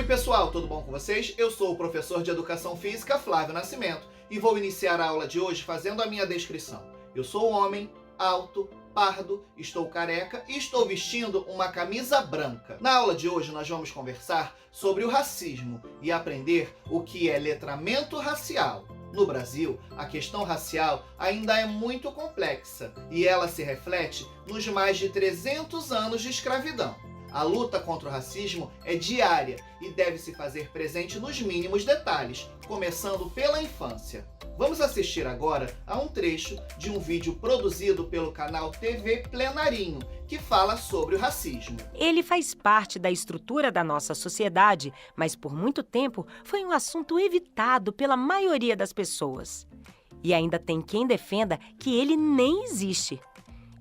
Oi pessoal, tudo bom com vocês? Eu sou o professor de Educação Física Flávio Nascimento e vou iniciar a aula de hoje fazendo a minha descrição. Eu sou homem, alto, pardo, estou careca e estou vestindo uma camisa branca. Na aula de hoje nós vamos conversar sobre o racismo e aprender o que é letramento racial. No Brasil, a questão racial ainda é muito complexa e ela se reflete nos mais de 300 anos de escravidão. A luta contra o racismo é diária e deve se fazer presente nos mínimos detalhes, começando pela infância. Vamos assistir agora a um trecho de um vídeo produzido pelo canal TV Plenarinho, que fala sobre o racismo. Ele faz parte da estrutura da nossa sociedade, mas por muito tempo foi um assunto evitado pela maioria das pessoas. E ainda tem quem defenda que ele nem existe.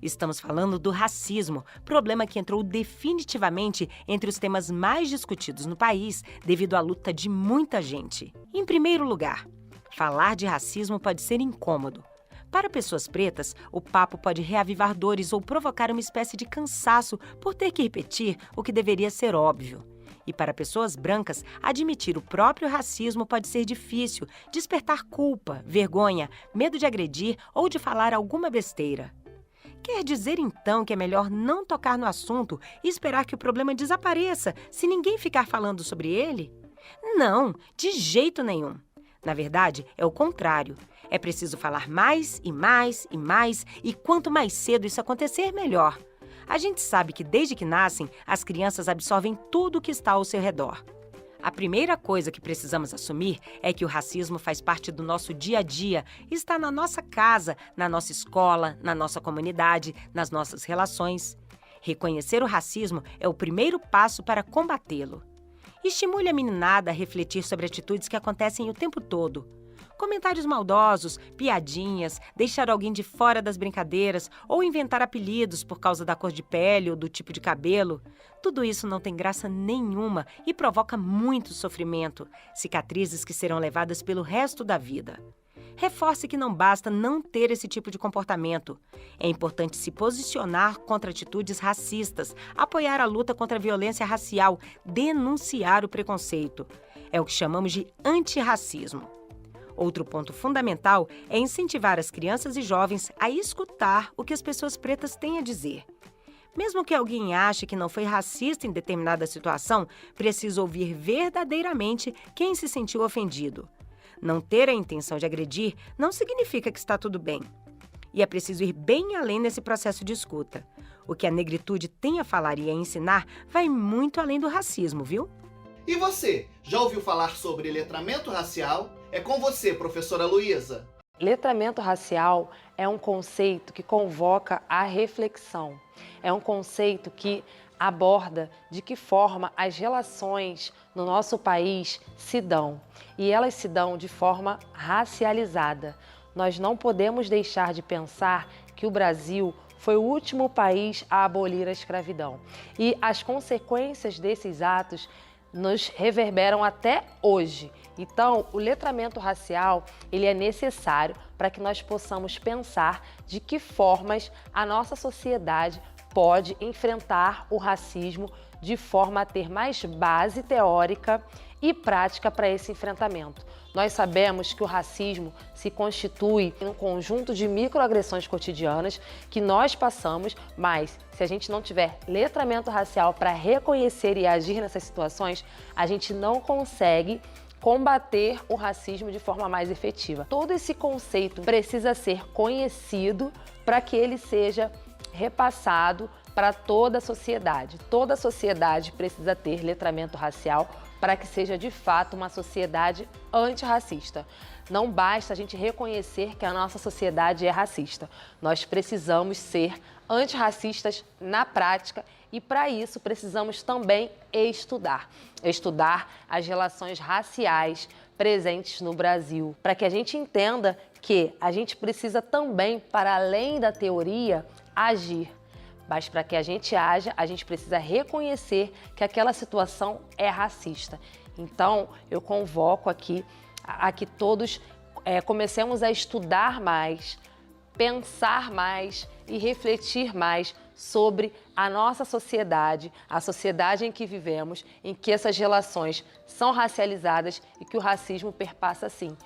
Estamos falando do racismo, problema que entrou definitivamente entre os temas mais discutidos no país devido à luta de muita gente. Em primeiro lugar, falar de racismo pode ser incômodo. Para pessoas pretas, o papo pode reavivar dores ou provocar uma espécie de cansaço por ter que repetir o que deveria ser óbvio. E para pessoas brancas, admitir o próprio racismo pode ser difícil, despertar culpa, vergonha, medo de agredir ou de falar alguma besteira. Quer dizer, então, que é melhor não tocar no assunto e esperar que o problema desapareça se ninguém ficar falando sobre ele? Não, de jeito nenhum. Na verdade, é o contrário. É preciso falar mais e mais e mais, e quanto mais cedo isso acontecer, melhor. A gente sabe que desde que nascem, as crianças absorvem tudo o que está ao seu redor. A primeira coisa que precisamos assumir é que o racismo faz parte do nosso dia a dia, está na nossa casa, na nossa escola, na nossa comunidade, nas nossas relações. Reconhecer o racismo é o primeiro passo para combatê-lo. Estimule a meninada a refletir sobre atitudes que acontecem o tempo todo. Comentários maldosos, piadinhas, deixar alguém de fora das brincadeiras ou inventar apelidos por causa da cor de pele ou do tipo de cabelo. Tudo isso não tem graça nenhuma e provoca muito sofrimento, cicatrizes que serão levadas pelo resto da vida. Reforce que não basta não ter esse tipo de comportamento. É importante se posicionar contra atitudes racistas, apoiar a luta contra a violência racial, denunciar o preconceito. É o que chamamos de antirracismo. Outro ponto fundamental é incentivar as crianças e jovens a escutar o que as pessoas pretas têm a dizer. Mesmo que alguém ache que não foi racista em determinada situação, precisa ouvir verdadeiramente quem se sentiu ofendido. Não ter a intenção de agredir não significa que está tudo bem. E é preciso ir bem além nesse processo de escuta. O que a negritude tem a falar e a ensinar vai muito além do racismo, viu? E você, já ouviu falar sobre letramento racial? É com você, professora Luísa. Letramento racial é um conceito que convoca a reflexão. É um conceito que aborda de que forma as relações no nosso país se dão. E elas se dão de forma racializada. Nós não podemos deixar de pensar que o Brasil foi o último país a abolir a escravidão. E as consequências desses atos nos reverberam até hoje. Então, o letramento racial, ele é necessário para que nós possamos pensar de que formas a nossa sociedade pode enfrentar o racismo de forma a ter mais base teórica e prática para esse enfrentamento. Nós sabemos que o racismo se constitui em um conjunto de microagressões cotidianas que nós passamos, mas se a gente não tiver letramento racial para reconhecer e agir nessas situações, a gente não consegue combater o racismo de forma mais efetiva. Todo esse conceito precisa ser conhecido para que ele seja repassado para toda a sociedade. Toda a sociedade precisa ter letramento racial para que seja de fato uma sociedade antirracista. Não basta a gente reconhecer que a nossa sociedade é racista. Nós precisamos ser antirracistas na prática e para isso precisamos também estudar. Estudar as relações raciais presentes no Brasil, para que a gente entenda que a gente precisa também, para além da teoria, agir. Mas para que a gente haja, a gente precisa reconhecer que aquela situação é racista. Então, eu convoco aqui a que todos comecemos a estudar mais, pensar mais e refletir mais sobre a nossa sociedade, a sociedade em que vivemos, em que essas relações são racializadas e que o racismo perpassa, sim,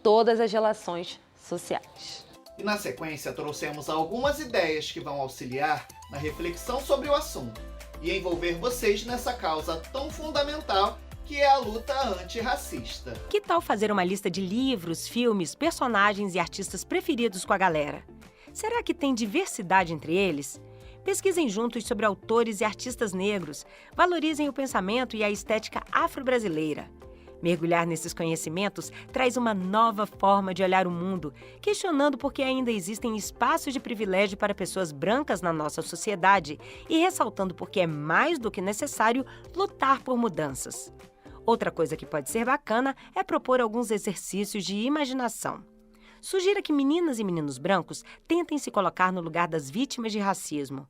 todas as relações sociais. E na sequência trouxemos algumas ideias que vão auxiliar na reflexão sobre o assunto e envolver vocês nessa causa tão fundamental que é a luta antirracista. Que tal fazer uma lista de livros, filmes, personagens e artistas preferidos com a galera? Será que tem diversidade entre eles? Pesquisem juntos sobre autores e artistas negros, valorizem o pensamento e a estética afro-brasileira. Mergulhar nesses conhecimentos traz uma nova forma de olhar o mundo, questionando por que ainda existem espaços de privilégio para pessoas brancas na nossa sociedade e ressaltando por que é mais do que necessário lutar por mudanças. Outra coisa que pode ser bacana é propor alguns exercícios de imaginação. Sugira que meninas e meninos brancos tentem se colocar no lugar das vítimas de racismo.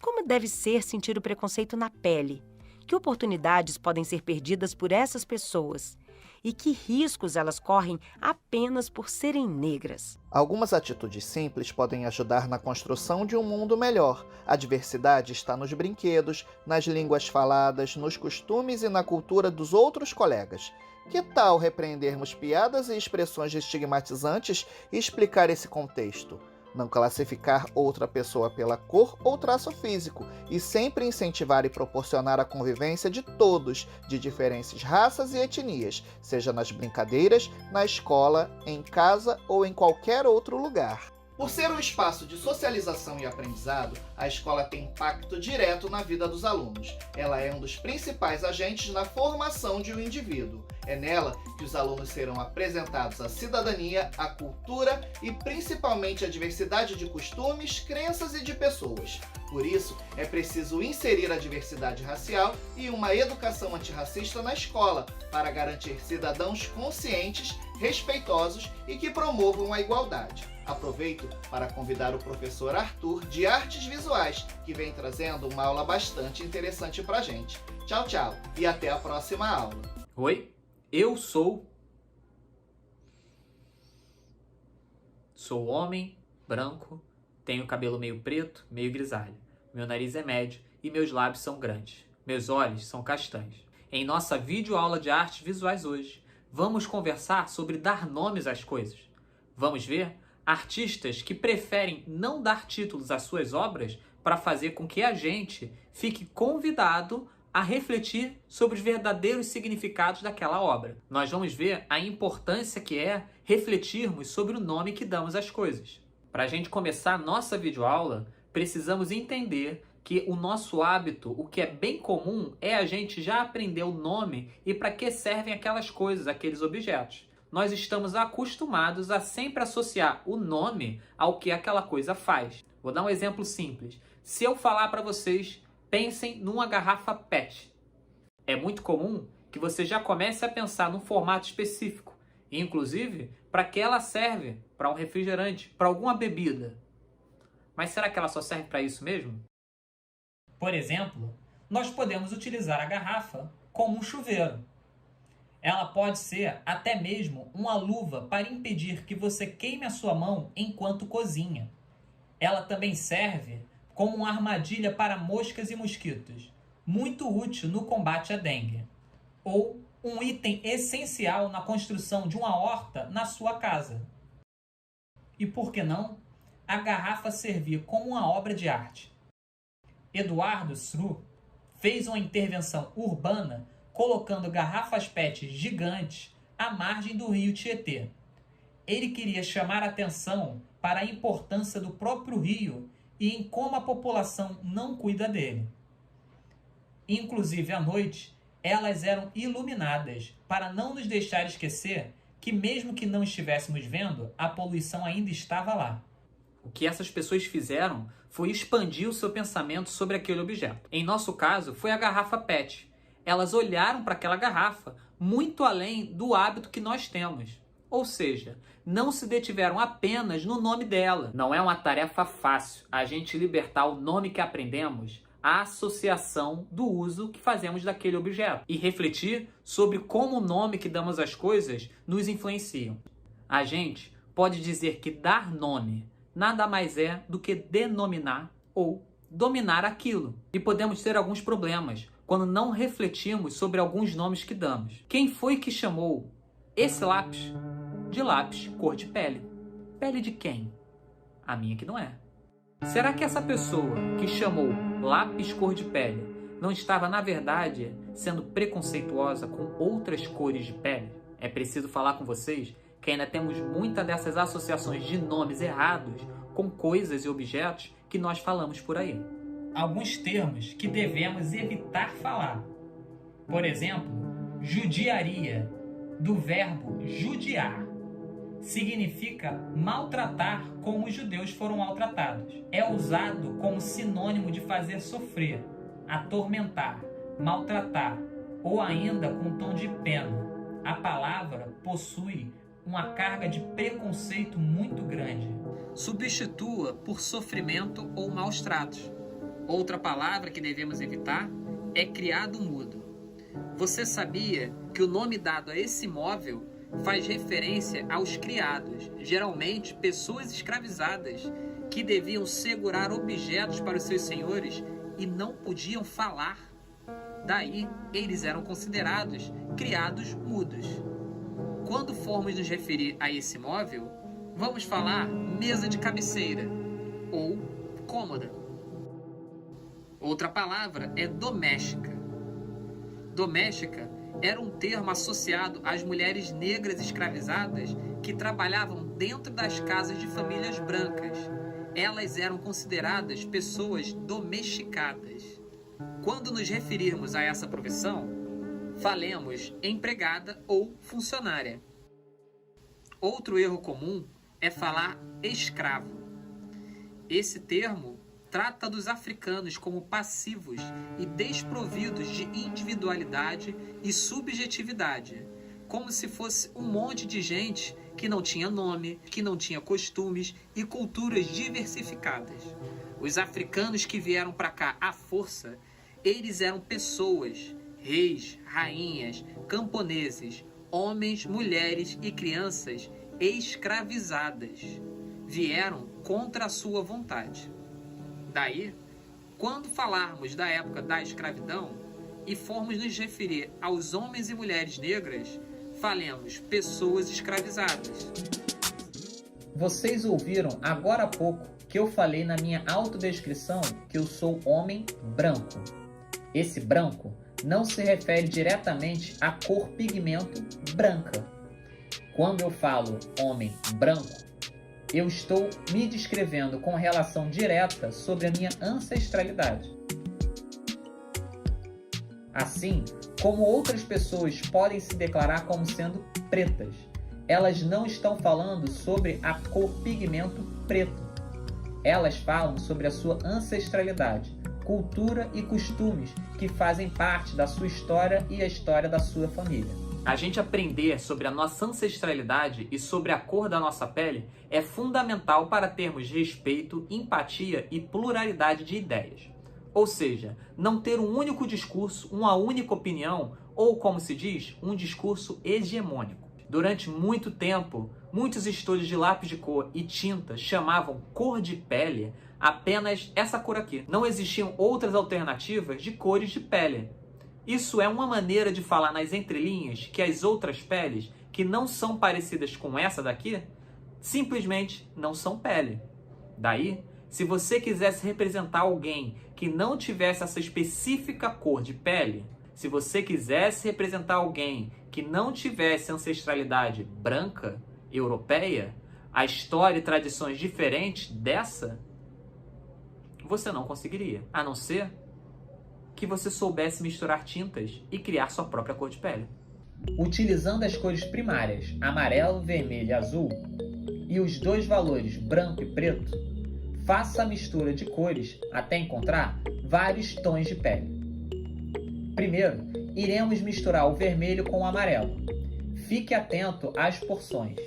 Como deve ser sentir o preconceito na pele? Que oportunidades podem ser perdidas por essas pessoas? E que riscos elas correm apenas por serem negras? Algumas atitudes simples podem ajudar na construção de um mundo melhor. A diversidade está nos brinquedos, nas línguas faladas, nos costumes e na cultura dos outros colegas. Que tal repreendermos piadas e expressões estigmatizantes e explicar esse contexto? Não classificar outra pessoa pela cor ou traço físico, e sempre incentivar e proporcionar a convivência de todos, de diferentes raças e etnias, seja nas brincadeiras, na escola, em casa ou em qualquer outro lugar. Por ser um espaço de socialização e aprendizado, a escola tem impacto direto na vida dos alunos. Ela é um dos principais agentes na formação de um indivíduo. É nela que os alunos serão apresentados à cidadania, à cultura e principalmente à diversidade de costumes, crenças e de pessoas. Por isso, é preciso inserir a diversidade racial e uma educação antirracista na escola, para garantir cidadãos conscientes, respeitosos e que promovam a igualdade. Aproveito para convidar o professor Arthur, de Artes Visuais, que vem trazendo uma aula bastante interessante pra gente. Tchau, tchau e até a próxima aula. Oi, eu sou homem, branco, tenho cabelo meio preto, meio grisalho. Meu nariz é médio e meus lábios são grandes. Meus olhos são castanhos. Em nossa videoaula de artes visuais hoje, vamos conversar sobre dar nomes às coisas. Vamos ver artistas que preferem não dar títulos às suas obras para fazer com que a gente fique convidado a refletir sobre os verdadeiros significados daquela obra. Nós vamos ver a importância que é refletirmos sobre o nome que damos às coisas. Para a gente começar a nossa videoaula, precisamos entender que o nosso hábito, o que é bem comum, é a gente já aprender o nome e para que servem aquelas coisas, aqueles objetos. Nós estamos acostumados a sempre associar o nome ao que aquela coisa faz. Vou dar um exemplo simples. Se eu falar para vocês, pensem numa garrafa PET. É muito comum que você já comece a pensar num formato específico, inclusive para que ela serve, para um refrigerante, para alguma bebida. Mas será que ela só serve para isso mesmo? Por exemplo, nós podemos utilizar a garrafa como um chuveiro. Ela pode ser até mesmo uma luva para impedir que você queime a sua mão enquanto cozinha. Ela também serve como uma armadilha para moscas e mosquitos, muito útil no combate à dengue. Ou um item essencial na construção de uma horta na sua casa. E por que não? A garrafa servir como uma obra de arte. Eduardo Sru fez uma intervenção urbana colocando garrafas PET gigantes à margem do rio Tietê. Ele queria chamar a atenção para a importância do próprio rio e em como a população não cuida dele. Inclusive, à noite, elas eram iluminadas para não nos deixar esquecer que mesmo que não estivéssemos vendo, a poluição ainda estava lá. O que essas pessoas fizeram foi expandir o seu pensamento sobre aquele objeto. Em nosso caso, foi a garrafa PET. Elas olharam para aquela garrafa muito além do hábito que nós temos. Ou seja, não se detiveram apenas no nome dela. Não é uma tarefa fácil a gente libertar o nome que aprendemos à associação do uso que fazemos daquele objeto e refletir sobre como o nome que damos às coisas nos influenciam. A gente pode dizer que dar nome nada mais é do que denominar ou dominar aquilo. E podemos ter alguns problemas quando não refletimos sobre alguns nomes que damos. Quem foi que chamou esse lápis de lápis cor de pele? Pele de quem? A minha que não é. Será que essa pessoa que chamou lápis cor de pele não estava, na verdade, sendo preconceituosa com outras cores de pele? É preciso falar com vocês que ainda temos muitas dessas associações de nomes errados com coisas e objetos que nós falamos por aí. Alguns termos que devemos evitar falar. Por exemplo, judiaria, do verbo judiar. Significa maltratar como os judeus foram maltratados. É usado como sinônimo de fazer sofrer, atormentar, maltratar, ou ainda com tom de pena. A palavra possui uma carga de preconceito muito grande. Substitua por sofrimento ou maus tratos. Outra palavra que devemos evitar é criado mudo. Você sabia que o nome dado a esse móvel faz referência aos criados, geralmente pessoas escravizadas, que deviam segurar objetos para os seus senhores e não podiam falar? Daí, eles eram considerados criados mudos. Quando formos nos referir a esse móvel, vamos falar mesa de cabeceira ou cômoda. Outra palavra é doméstica. Doméstica era um termo associado às mulheres negras escravizadas que trabalhavam dentro das casas de famílias brancas. Elas eram consideradas pessoas domesticadas. Quando nos referirmos a essa profissão, falemos empregada ou funcionária. Outro erro comum é falar escravo. Esse termo trata dos africanos como passivos e desprovidos de individualidade e subjetividade, como se fosse um monte de gente que não tinha nome, que não tinha costumes e culturas diversificadas. Os africanos que vieram para cá à força, eles eram pessoas, reis, rainhas, camponeses, homens, mulheres e crianças escravizadas. Vieram contra a sua vontade. Daí, quando falarmos da época da escravidão e formos nos referir aos homens e mulheres negras, falemos pessoas escravizadas. Vocês ouviram agora há pouco que eu falei na minha autodescrição que eu sou homem branco. Esse branco não se refere diretamente à cor pigmento branca. Quando eu falo homem branco, eu estou me descrevendo com relação direta sobre a minha ancestralidade. Assim, como outras pessoas podem se declarar como sendo pretas, elas não estão falando sobre a cor pigmento preto. Elas falam sobre a sua ancestralidade, cultura e costumes que fazem parte da sua história e a história da sua família. A gente aprender sobre a nossa ancestralidade e sobre a cor da nossa pele é fundamental para termos respeito, empatia e pluralidade de ideias. Ou seja, não ter um único discurso, uma única opinião ou, como se diz, um discurso hegemônico. Durante muito tempo, muitos estúdios de lápis de cor e tinta chamavam cor de pele apenas essa cor aqui. Não existiam outras alternativas de cores de pele. Isso é uma maneira de falar nas entrelinhas que as outras peles, que não são parecidas com essa daqui, simplesmente não são pele. Daí, se você quisesse representar alguém que não tivesse essa específica cor de pele, se você quisesse representar alguém que não tivesse ancestralidade branca, europeia, a história e tradições diferentes dessa, você não conseguiria, a não ser que você soubesse misturar tintas e criar sua própria cor de pele. Utilizando as cores primárias, amarelo, vermelho e azul, e os dois valores branco e preto, faça a mistura de cores até encontrar vários tons de pele. Primeiro, iremos misturar o vermelho com o amarelo. Fique atento às porções.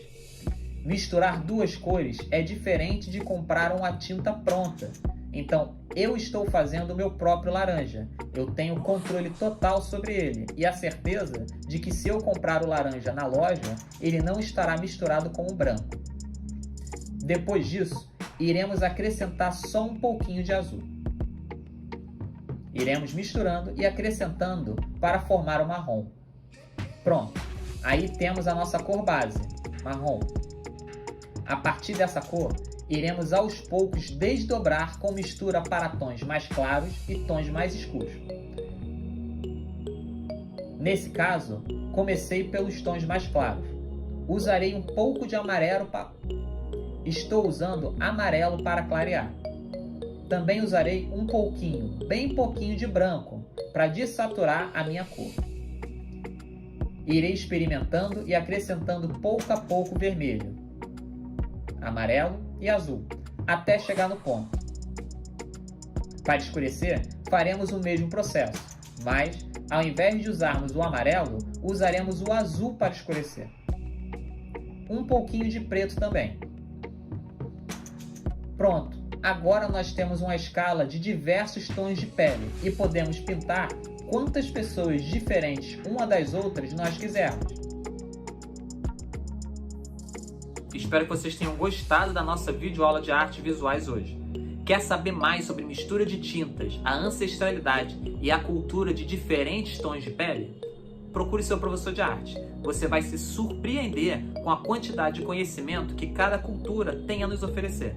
Misturar duas cores é diferente de comprar uma tinta pronta. Então, eu estou fazendo o meu próprio laranja. Eu tenho controle total sobre ele e a certeza de que se eu comprar o laranja na loja, ele não estará misturado com o branco. Depois disso, iremos acrescentar só um pouquinho de azul. Iremos misturando e acrescentando para formar o marrom. Pronto, aí temos a nossa cor base, marrom. A partir dessa cor, iremos aos poucos desdobrar com mistura para tons mais claros e tons mais escuros. Nesse caso, comecei pelos tons mais claros. Usarei um pouco de amarelo Estou usando amarelo para clarear. Também usarei um pouquinho, bem pouquinho de branco, para desaturar a minha cor. Irei experimentando e acrescentando pouco a pouco vermelho, amarelo e azul, até chegar no ponto. Para escurecer, faremos o mesmo processo, mas, ao invés de usarmos o amarelo, usaremos o azul para escurecer. Um pouquinho de preto também. Pronto, agora nós temos uma escala de diversos tons de pele e podemos pintar quantas pessoas diferentes uma das outras nós quisermos. Espero que vocês tenham gostado da nossa videoaula de artes visuais hoje. Quer saber mais sobre mistura de tintas, a ancestralidade e a cultura de diferentes tons de pele? Procure seu professor de arte. Você vai se surpreender com a quantidade de conhecimento que cada cultura tem a nos oferecer.